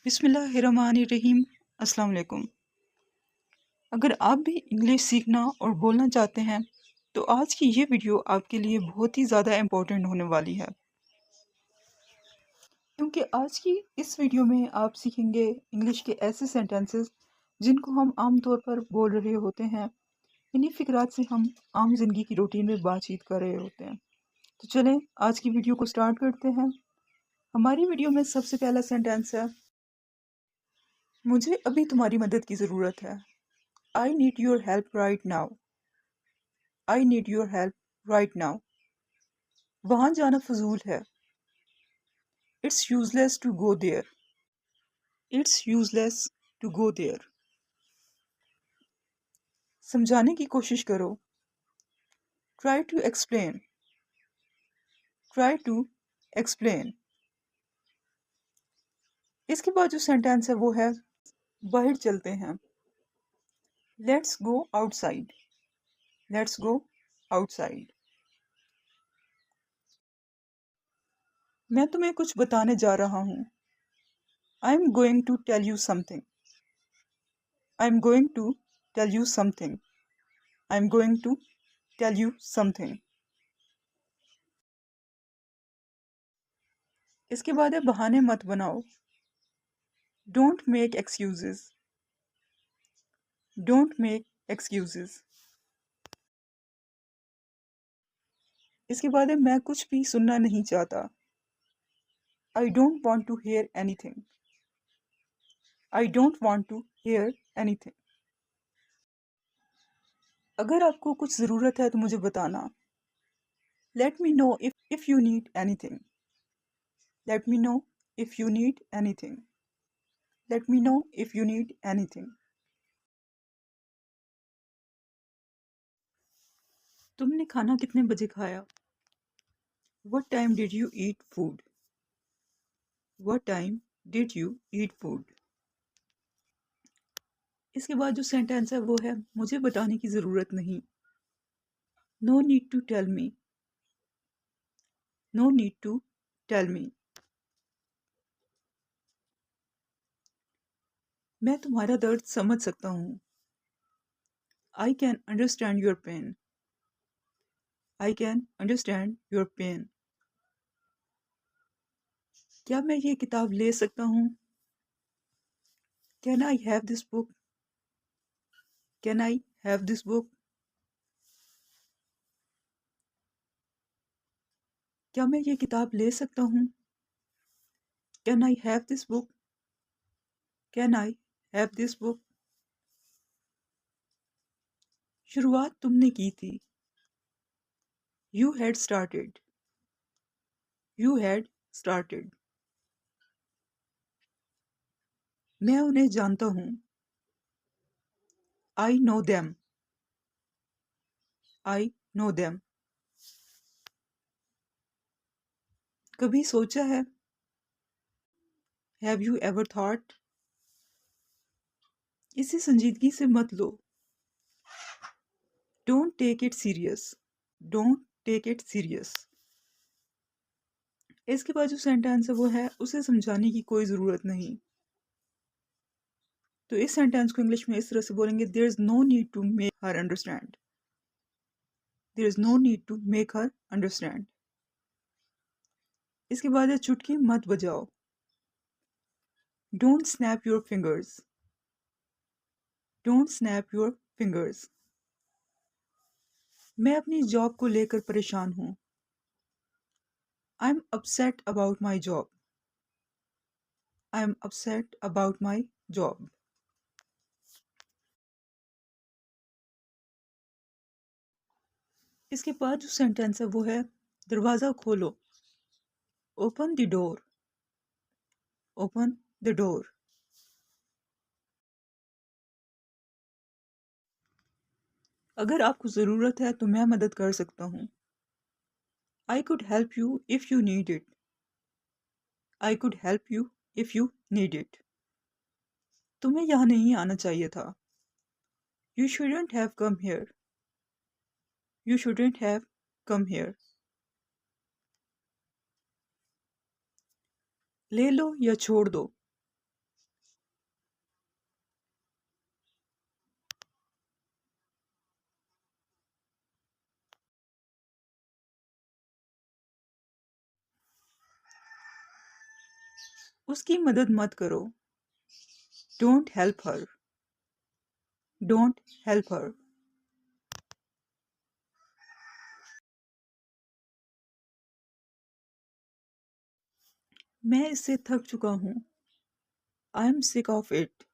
बिस्मिल्लाहिर्रहमानिर्रहीम। अस्सलाम वालेकुम। अगर आप भी इंग्लिश सीखना और बोलना चाहते हैं तो आज की ये वीडियो आपके लिए बहुत ही ज़्यादा इम्पोर्टेंट होने वाली है, क्योंकि आज की इस वीडियो में आप सीखेंगे इंग्लिश के ऐसे सेंटेंसेस जिनको हम आम तौर पर बोल रहे होते हैं। इन्हीं फिक्रात से हम आम जिंदगी की रूटीन में बातचीत कर रहे होते हैं। तो चलें आज की वीडियो को स्टार्ट करते हैं। हमारी वीडियो में सबसे पहला सेंटेंस है, मुझे अभी तुम्हारी मदद की ज़रूरत है। I need your help right now. I need your help right now. वहां जाना फजूल है। It's useless to go there. It's useless to go there. समझाने की कोशिश करो। Try to explain. Try to explain. इसके बाद जो सेंटेंस है वो है, बाहर चलते हैं। Let's go outside. Let's go outside. मैं तुम्हें कुछ बताने जा रहा हूँ। I am going to tell you something. I am going to tell you something. I am going to tell you something. इसके बाद है, बहाने मत बनाओ। Don't make excuses. Don't make excuses. इसके बाद है, मैं कुछ भी सुनना नहीं चाहता। I don't want to hear anything. I don't want to hear anything. अगर आपको कुछ ज़रूरत है तो मुझे बताना। Let me know if you need anything. Let me know if you need anything. Let me know if you need anything. तुमने खाना कितने बजे खाया? What time did you eat food? What time did you eat food? इसके बाद जो sentence है वो है, मुझे बताने की ज़रूरत नहीं। No need to tell me. No need to tell me. मैं तुम्हारा दर्द समझ सकता हूँ। I can understand your pain. I can understand your pain. क्या मैं ये किताब ले सकता हूँ? Can I have this book? Can I have this book? क्या मैं ये किताब ले सकता हूँ? Can I have this book? Can I have this book? शुरुआत तुमने की थी। You had started. You had started. मैं उन्हें जानता हूँ। I know them. I know them. कभी सोचा है? Have you ever thought? इसे संजीदगी से मत लो। Don't take it serious. Don't take it serious. इसके बाद जो सेंटेंस है वो है, उसे समझाने की कोई ज़रूरत नहीं। तो इस सेंटेंस को इंग्लिश में इस तरह से बोलेंगे, There is no need to make her understand. There is no need to make her understand. इसके बाद है, चुटकी मत बजाओ। Don't snap your fingers. Don't snap your fingers. मैं अपनी जॉब को लेकर परेशान हूँ। I'm upset about my job. I'm upset about my job. इसके बाद जो सेंटेंस है वो है, दरवाज़ा खोलो। Open the door. Open the door. अगर आपको ज़रूरत है तो मैं मदद कर सकता हूँ। I could help you if you need it. I could help you if you need it. तुम्हें यहाँ नहीं आना चाहिए था। You shouldn't have come here. You shouldn't have come here. ले लो या छोड़ दो। उसकी मदद मत करो। Don't help her. Don't help her. मैं इससे थक चुका हूँ। I am sick of it.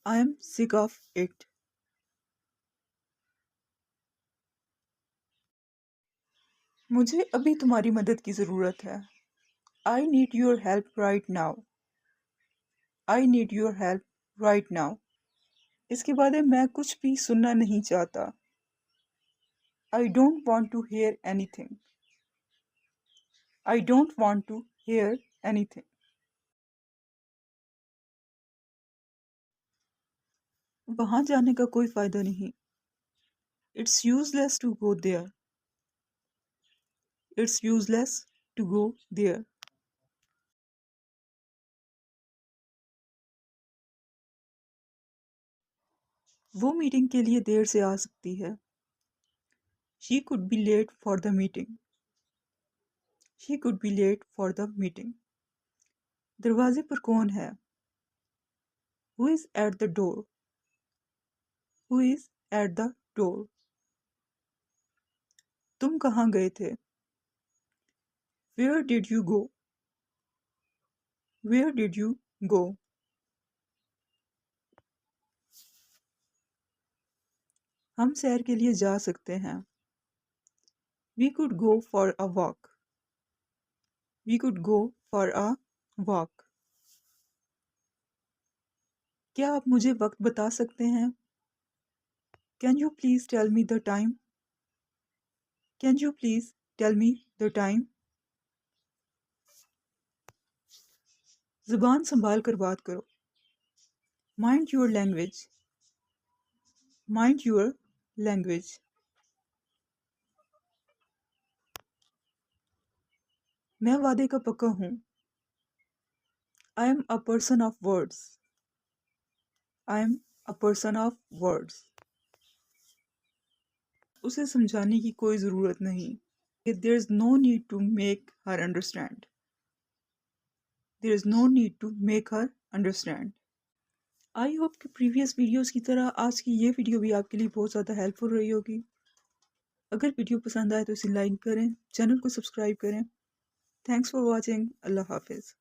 I am sick of it. मुझे अभी तुम्हारी मदद की ज़रूरत है। I need your help right now. I need your help right now. इसके बाद है, मैं कुछ भी सुनना नहीं चाहता। I don't want to hear anything. I don't want to hear anything. वहां जाने का कोई फायदा नहीं। It's useless to go there. It's useless to go there. वो मीटिंग के लिए देर से आ सकती है। She could be late for the meeting. She could be late for the meeting. दरवाजे पर कौन है? Who is at the door? Who is at the door? तुम कहाँ गए थे? Where did you go? Where did you go? हम सैर के लिए जा सकते हैं। We could go for a walk. We could go for a walk. क्या आप मुझे वक्त बता सकते हैं? Can you please tell me the time? Can you please tell me the time? जुबान संभाल कर बात करो। Mind your language. Mind your language. मैं वादे का पक्का हूँ। I am a person of words. I am a person of words. उसे समझाने की कोई ज़रूरत नहीं। There is no need to make her understand. There is no need to make her understand. I hope कि प्रीवियस वीडियोस की तरह आज की ये वीडियो भी आपके लिए बहुत ज़्यादा हेल्पफुल रही होगी। अगर वीडियो पसंद आए तो इसे लाइक करें, चैनल को सब्सक्राइब करें। Thanks for watching. अल्लाह हाफिज़।